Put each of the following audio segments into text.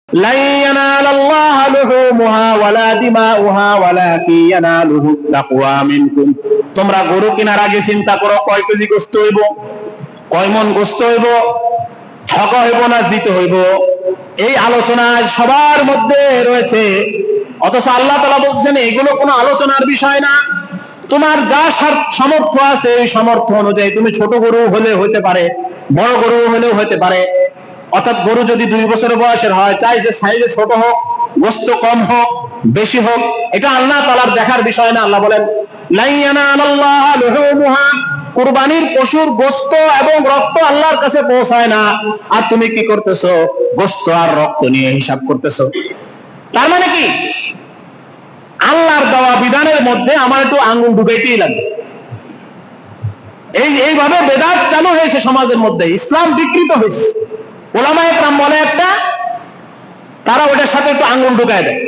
লা ইয়ানালাল্লাহু লুহুমুহা ওয়ালা দিমাউহা ওয়ালাকিন ইয়ানালুহু তাকওয়া মিনকুম। তোমরা গরু কেনার আগে চিন্তা করো কয় কেজি গোশত হইব, কয় মণ গোশত হইব, ঠকা হইব না জিতে হইব। এই আলোচনা সবার মধ্যে রয়েছে, অথচ আল্লাহ তাআলা বলছেন এগুলো কোনো আলোচনার বিষয় না। তোমার যা সামর্থ্য আছে এই সামর্থ্য অনুযায়ী তুমি ছোট গরু হলে হইতে পারে, বড় গরু হলেও হইতে পারে। অর্থাৎ গরু যদি 2 বছর বয়সের হয়, চাই যে সাইজে ছোট হোক, গোশত কম হোক বেশি হোক, এটা আল্লাহ তাআলার দেখার বিষয় না। আল্লাহ বলেন লা ইয়ানালাল্লাহু লুহুমুহা, কুরবানির পশুর গোশত এবং রক্ত আল্লাহর কাছে পৌঁছায় না, আর তুমি কি করতেছো? গোশত আর রক্ত নিয়ে হিসাব করতেছো। তার মানে কি? আল্লাহর দেওয়া বিধানের মধ্যে আমার একটু আঙ্গুল ঢুকাইতেই লাগবে। এইভাবে বেদাত চালু হয়েছে সমাজের মধ্যে, ইসলাম বিকৃত হয়েছে। ওলামায়ে কেরাম বলে একটা, তারা ওটার সাথে একটু আঙ্গুল ঢুকায় দেয়,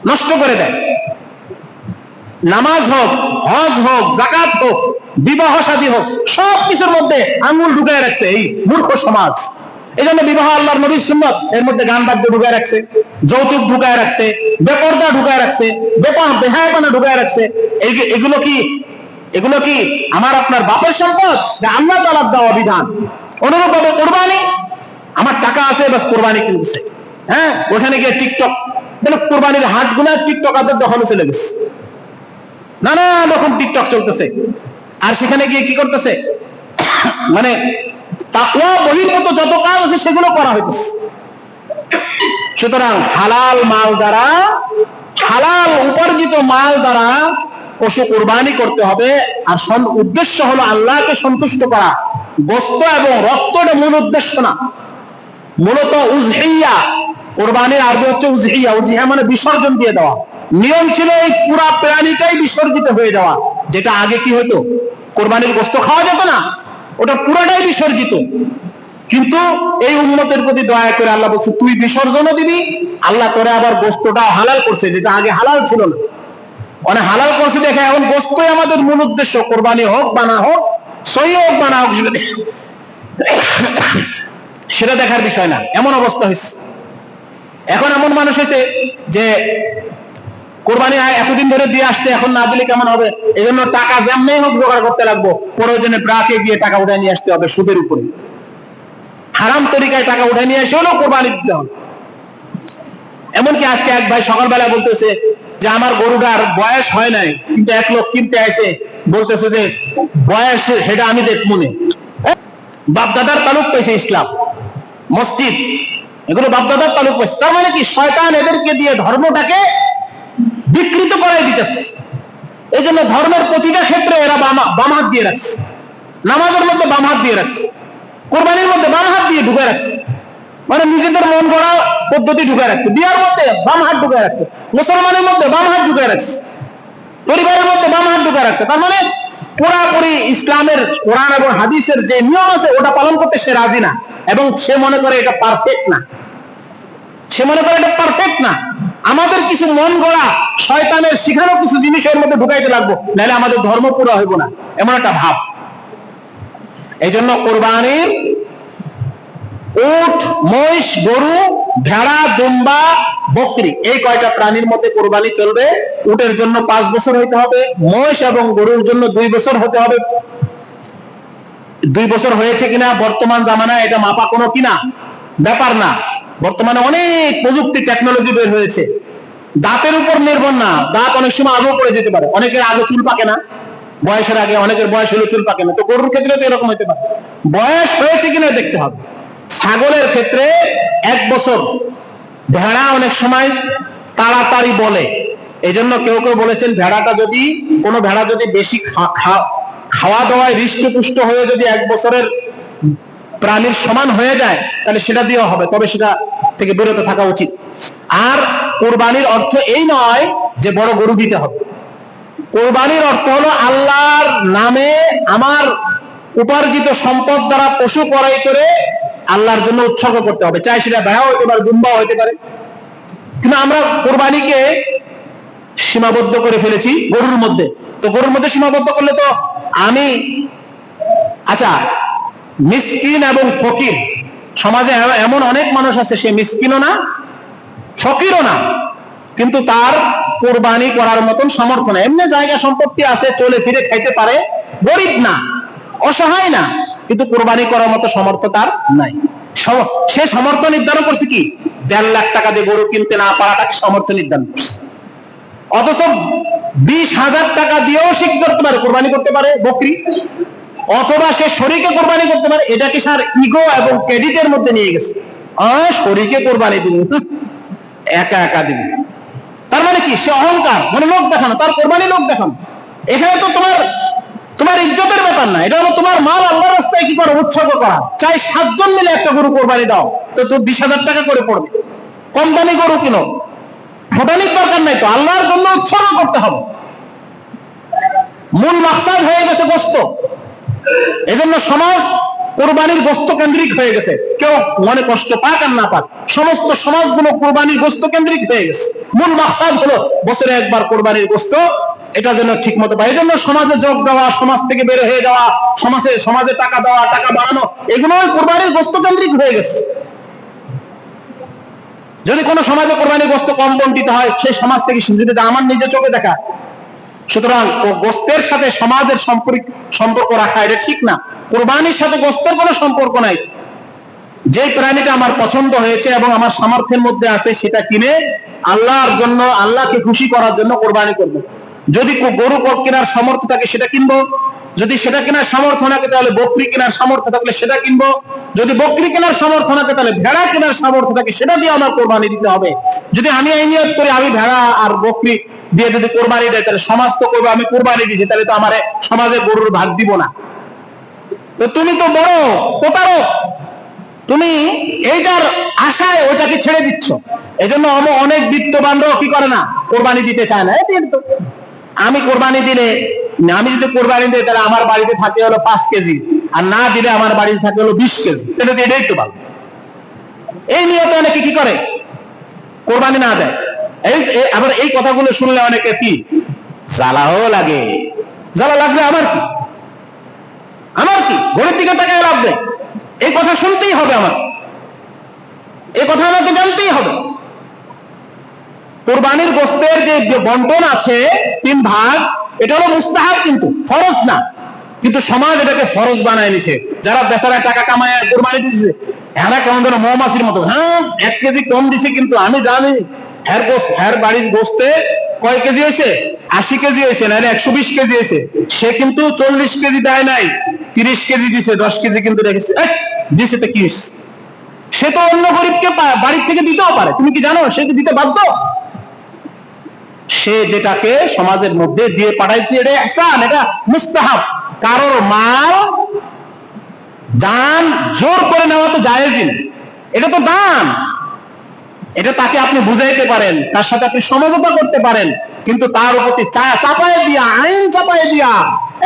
নষ্ট করে দেয়। নামাজ হোক, হজ হোক, যাকাত হোক, বিবাহ শাদী হোক, সব কিছুর মধ্যে আঙ্গুল ঢুকায় রাখছে এই মূর্খ সমাজ। এই জন্য বিবাহ আল্লাহর নবীর সুন্নাত, এর মধ্যে গান বাদ্য ঢুকায় রাখছে, যৌতুক ঢুকায় রাখছে, বেপরদা ঢুকায় রাখছে, বেহায়াপনা ঢুকায় রাখছে। এগুলো কি আমার আপনার বাপের সম্পদ না আল্লাহ তাআলার দেওয়া বিধান? অনুরূপভাবে কোরবানি, আমার টাকা আছে বাস কোরবানি কিনতেছে, হ্যাঁ, ওখানে গিয়ে টিকটক, মানে কোরবানির হাটগুলো টিকটকারদের দখলে চলে গেছে, নানা রকম টিকটক চলতেছে। আর সেখানে গিয়ে কি করতেছে? মানে তাকওয়া বহির্ভূত যত কাজ আছে সেগুলো করা হইতেছে। সুতরাং হালাল মাল দ্বারা, হালাল উপার্জিত মাল দ্বারা পশু কুরবানি করতে হবে। আর উদ্দেশ্য হলো আল্লাহকে সন্তুষ্ট করা। গোশত এবং রক্তটা মূল উদ্দেশ্য না, মূলত উজহিয়া। কুরবানির আরবি হচ্ছে উজহিয়া। উজহিয়া মানে বিসর্জন দিয়ে দেওয়া। নিয়ম ছিল এই পুরা প্রাণীটাই বিসর্জিত হয়ে যাওয়া। যেটা আগে কি হতো, কুরবানির গোশত খাওয়া যেত না, ওটা পুরোটাই বিসর্জিত। কিন্তু এই উম্মতের প্রতি দয়া করে আল্লাহ বলছে তুই বিসর্জনও দিবি, আল্লাহ তোরে আবার গোশতটা হালাল করছে, যেটা আগে হালাল ছিল না। অনেক হালাল করছে দেখে এখন গোশতই আমাদের মূল উদ্দেশ্য। কোরবানি হোক বা না হোক, সহি হোক বা না হোক, সেটা দেখার বিষয় না। এমন অবস্থা হয়েছে। এখন এমন মানুষ হয়েছে যে কোরবানি এতদিন ধরে দিয়ে আসছে, এখন না দিলে কেমন হবে, এই জন্য টাকা যেমনি হোক জোগাড় করতে লাগবো। প্রয়োজনে ব্রাকে গিয়ে টাকা উঠে নিয়ে আসতে হবে সুদের উপরে, হারাম তরিকায় টাকা উঠে নিয়ে এসে হলেও কোরবানি দিতে হবে। এমনকি আজকে এক ভাই সকালবেলা বলতেছে যে আমার গরুটার বয়স হয় নাই, কিন্তু 1 লোক কিনতে আসে, বলতেছে যে বয়স সেটা আমি দেখবো না। বাপদাদার তালুক পেয়েছে ইসলাম, মসজিদ, এগুলো বাপদাদার তালুক পেয়েছে। তার মানে কি? শয়তান এদেরকে দিয়ে ধর্মটাকে বিকৃত করাই দিতেছে। এই জন্য ধর্মের প্রতিটা ক্ষেত্রে এরা বাম হাত দিয়ে রাখছে। নামাজের মধ্যে বাম হাত দিয়ে রাখছে, কোরবানির মধ্যে বাম হাত দিয়ে ঢুকে রাখছে, মানে নিজেদের মন গড়া পদ্ধতি ঢুকে রাখছে। বিয়ার মধ্যে বাম হাত ঢুকে রাখছে, মুসলমানের মধ্যে বাম হাত ঢুকে রাখছে, পরিবারের মধ্যে বাম হাত ঢুকে রাখছে। তার মানে পুরাপুরি ইসলামের কোরআন এবং হাদিসের যে নিয়ম আছে ওটা পালন করতে সে রাজি না, এবং সে মনে করে এটা পারফেক্ট না। সে মনে করে এটা পারফেক্ট না। আমাদের কিছু মন গড়া শয়তানের শিখানো কিছু জিনিসের মধ্যে ঢুকাইতে লাগবো, নাহলে আমাদের ধর্ম পুরা হইব না, এমন একটা ভাব। এই জন্য কোরবানির উট, মহিষ, গরু, ভেড়া, দুম্বা, বকরি, এই কয়টা প্রাণীর মধ্যে কোরবানি চলবে। উটের জন্য 5 বছর হইতে হবে, মহিষ এবং গরুর জন্য 2 বছর হতে হবে। 2 বছর হয়েছে কিনা বর্তমান জামানায় এটা মাপা কোনো কিনা ব্যাপার না। বর্তমানে অনেক প্রযুক্তি টেকনোলজি বের হয়েছে, দাঁতের উপর নির্ভর না। দাঁত অনেক সময় আগেও পড়ে যেতে পারে, অনেকের আগে চুল পাকে না বয়সের আগে, অনেকের বয়স হলে চুল পাকে না। তো গরুর ক্ষেত্রে তো এরকম হতে পারে, বয়স হয়েছে কিনা দেখতে হবে। ছাগলের ক্ষেত্রে 1 বছর। ভেড়া অনেক সময় তাড়াতাড়ি বলে, এই জন্য কেউ কেউ বলেছেন কোনো ভেড়া যদি বেশি খাওয়া দাওয়ায় হৃষ্টপুষ্ট হয়ে যদি 1 বছরের প্রাণীর সমান হয়ে যায় তাহলে সেটা দেওয়া হবে, তবে সেটা থেকে বিরত থাকা উচিত। আর কোরবানির অর্থ এই নয় যে বড় গরু দিতে হবে। কোরবানির অর্থ হলো আল্লাহর নামে আমার উপার্জিত সম্পদ দ্বারা পশু ক্রয় করে আল্লাহর জন্য উৎসর্গ করতে হবে। চাই সেটা ভেড়া হইতে পারে, দুম্বাও হইতে পারে। কিন্তু আমরা কোরবানিকে সীমাবদ্ধ করে ফেলেছি গরুর মধ্যে। তো গরুর মধ্যে সীমাবদ্ধ করলে তো আমি, আচ্ছা, মিসকিন এবং ফকির, সমাজে এমন অনেক মানুষ আছে সে মিসকিনও না ফকিরও না, কিন্তু তার কোরবানি করার মতন সামর্থ্য নেই। এমনি জায়গা সম্পত্তি আছে, চলে ফিরে খাইতে পারে, গরিব না, অসহায় না, কিন্তু কোরবানি করার মতো সামর্থ্য তার নাই। সে সামর্থ্য নির্ধারণ করছে কি 1.5 লাখ টাকা দিয়ে গরু কিনতে না পারাটাকে সামর্থ্য নির্ধারণ করছে। অথচ 20,000 টাকা দিয়েও সে কি করতে পারে, কোরবানি করতে পারে বকরি, অথবা সে শরীকে কোরবানি করতে পারে। এটাকে সার ইগো এবং ক্রেডিটের মধ্যে নিয়ে গেছে। শরীকে কোরবানি দিব, একা একা দিব, তার মানে কি সে অহংকার, মানে লোক দেখানো, তার কোরবানি লোক দেখানো। এখানে তো তোমার ইজ্জতের ব্যাপার না, এটা হলো তোমার মাল আল্লাহর রাস্তায় কি করে উৎসর্গ করা। চাই 7 জন মিলে একটা গরু কোরবানি দাও, তো 20,000 টাকা করে পড়বে। কম দামি গরু কিনো, ভোটানির দরকার নাই, তো আল্লাহর জন্য উৎসর্গ করতে হবে। মূল মাকসাদ হয়ে গেছে গোশত। এজন্য সমাজ কোরবানির গোশত কেন্দ্রিক হয়ে গেছে। কেউ মনে কষ্ট পাক আর না পাক, সমস্ত সমাজগুলো কোরবানির গোশত কেন্দ্রিক হয়ে গেছে। মূল মাকসাদ হলো বছরে একবার কোরবানির গোশত, এটা যেন ঠিক মতো পায়। এই জন্য সমাজে যোগ দেওয়া, সমাজ থেকে বের হয়ে যাওয়া, সমাজে টাকা দেওয়া, টাকা বাড়ানো, এগুলো কোরবানির গোশত কেন্দ্রিক হয়ে গেছে। যদি কোনো সমাজে কোরবানির গোশত কম বন্টিত হয়, সেই সমাজ থেকে যদি আমার নিজে চোখে দেখা, সুতরাং ও গোশতের সাথে সমাজের সম্পর্ক রাখা এটা ঠিক না। কোরবানির সাথে গোশতের কোনো সম্পর্ক নাই। যে প্রাণীটা আমার পছন্দ হয়েছে এবং আমার সামর্থ্যের মধ্যে আছে, সেটা কিনে আল্লাহর জন্য, আল্লাহকে খুশি করার জন্য কোরবানি করবো। যদি গরু কেনার সামর্থ্য থাকে সেটা কিনবো, যদি সেটা কেনার সামর্থ্য না থাকে তাহলে বকরি কেনার সামর্থ্য থাকলে সেটা কিনবো, যদি বকরি কেনার সামর্থ্য না থাকে তাহলে ভেড়া কেনার সামর্থ্য থাকে, সেটা দিয়ে আমার কোরবানি দিতে হবে। যদি আমি এই নিয়ত করি আমি ভেড়া আর বকরি দিয়ে যদি কোরবানি দেয়, তাহলে সমাজ তো করবো আমি কোরবানি দিয়েছি, তাহলে তো আমার সমাজে গরুর ভাগ দিব না। তো তুমি তো বড় প্রতারক, তুমি এইটার আশায় ওইটাকে ছেড়ে দিচ্ছ। এই জন্য অনেক বিত্তবানরাও কি করে না, কোরবানি দিতে চায় না। আমি কোরবানি দিলে, আমি যদি কোরবানি দিই তাহলে আমার বাড়িতে থাকে হলো 5 কেজি, আর না দিলে আমার বাড়িতে থাকে হলো 20 কেজি, তাহলে এটাই তো ভালো। এই নিয়তে অনেকে কি করে, কোরবানি না দেয়। আবার এই কথাগুলো শুনলে অনেকে কি জ্বালাও লাগে। জ্বালা লাগবে আমার কি, ঘরের দিকে তাকায় লাভ দেয়। এই কথা শুনতেই হবে, আমার এই কথা আমাকে জানতেই হবে। কোরবানির গোশতের যে বন্টন আছে 3 ভাগ, এটা হলো মুস্তাহাব, কিন্তু ফরজ না। কিন্তু সমাজ এটাকে ফরজ বানায় নিছে। যারা বেচারা টাকা কামায় কোরবানি দিচ্ছে, এরা কেমন যেন মৌমাছির মতো, 1 কেজি কম দিছে, কিন্তু আমি জানি হ্যার বাড়ির গোশতে কয় কেজি হয়েছে, 80 কেজি হয়েছে, নাহলে 120 কেজি হয়েছে। সে কিন্তু 40 কেজি দেয় নাই, 30 কেজি দিছে, 10 কেজি কিন্তু রেখেছে। দিছে তো কি, সে তো অন্য গরিবকে বাড়ির থেকে দিতেও পারে। তুমি কি জানো সে দিতে বাধ্য? সে যেটাকে সমাজের মধ্যে দিয়ে পাঠাইছে, এটা ইহসান, এটা মুস্তাহাব। কারোর মাল দান জোর করে নেওয়া তো জায়েজই না, এটা তো দান। এটা তাকে আপনি বুঝাইতে পারেন, তার সাথে আপনি সমঝোতা করতে পারেন, কিন্তু তার প্রতি চাপায় দিয়া, আইন চাপায় দিয়া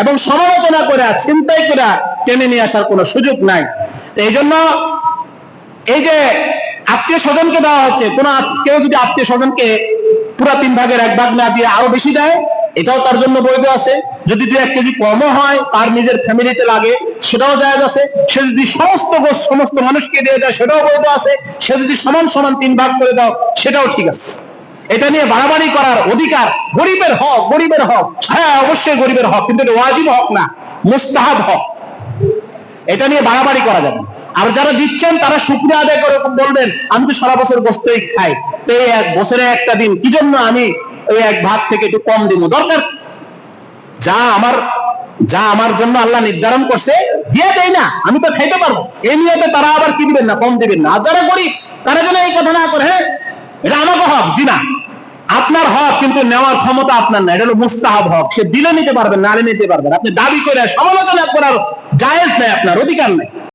এবং সমালোচনা করে, চিন্তাই করে টেনে নিয়ে আসার কোনো সুযোগ নাই। তো এই জন্য এই যে আত্মীয় স্বজনকে দেওয়া হচ্ছে, কেউ যদি আত্মীয় স্বজনকে পুরো 3 ভাগের 1 ভাগ না দিয়ে আরো বেশি দেয়, এটাও তার জন্য বৈধ আছে। যদি 2-1 কেজি কমও হয়, তার নিজের ফ্যামিলিতে লাগে, সেটাও জায়েজ আছে। সে যদি সমস্ত মানুষকে দিয়ে দেয়, সেটাও বৈধ আছে। সে যদি সমান 3 ভাগ করে দাও, সেটাও ঠিক আছে। এটা নিয়ে বাড়াবাড়ি করার অধিকার, গরিবের হক, হ্যাঁ অবশ্যই গরিবের হক, কিন্তু এটা ওয়াজিব হক না, মুস্তাহাব হক। এটা নিয়ে বাড়াবাড়ি করা যাবে। আর যারা দিচ্ছেন তারা শুকরিয়া আদায় করে বলবেন, আমি তো সারা বছর গোশতই খাই, তো এই 1 বছরে একটা দিন কি জন্য আমি ওই 1 ভাগ থেকে একটু কম দিব? দরকার যা আমার জন্য আল্লাহ নির্ধারণ করছে দিয়ে দেয় না, আমি তো খাইতে পারবো। এই নিয়তে তারা আবার কি দিবেন না, কম দিবেন না। আর যারা গরিব তারা যেন এই কথা না করে, হ্যাঁ এটা আমাকে হক, জি না, আপনার হক, কিন্তু নেওয়ার ক্ষমতা আপনার না, এটা হলো মুস্তাহাব হক। সে দিলে নিতে পারবেন, না নিতে পারবেন। আপনি দাবি করে সমালোচনা করার জায়েজ নাই, আপনার অধিকার নাই।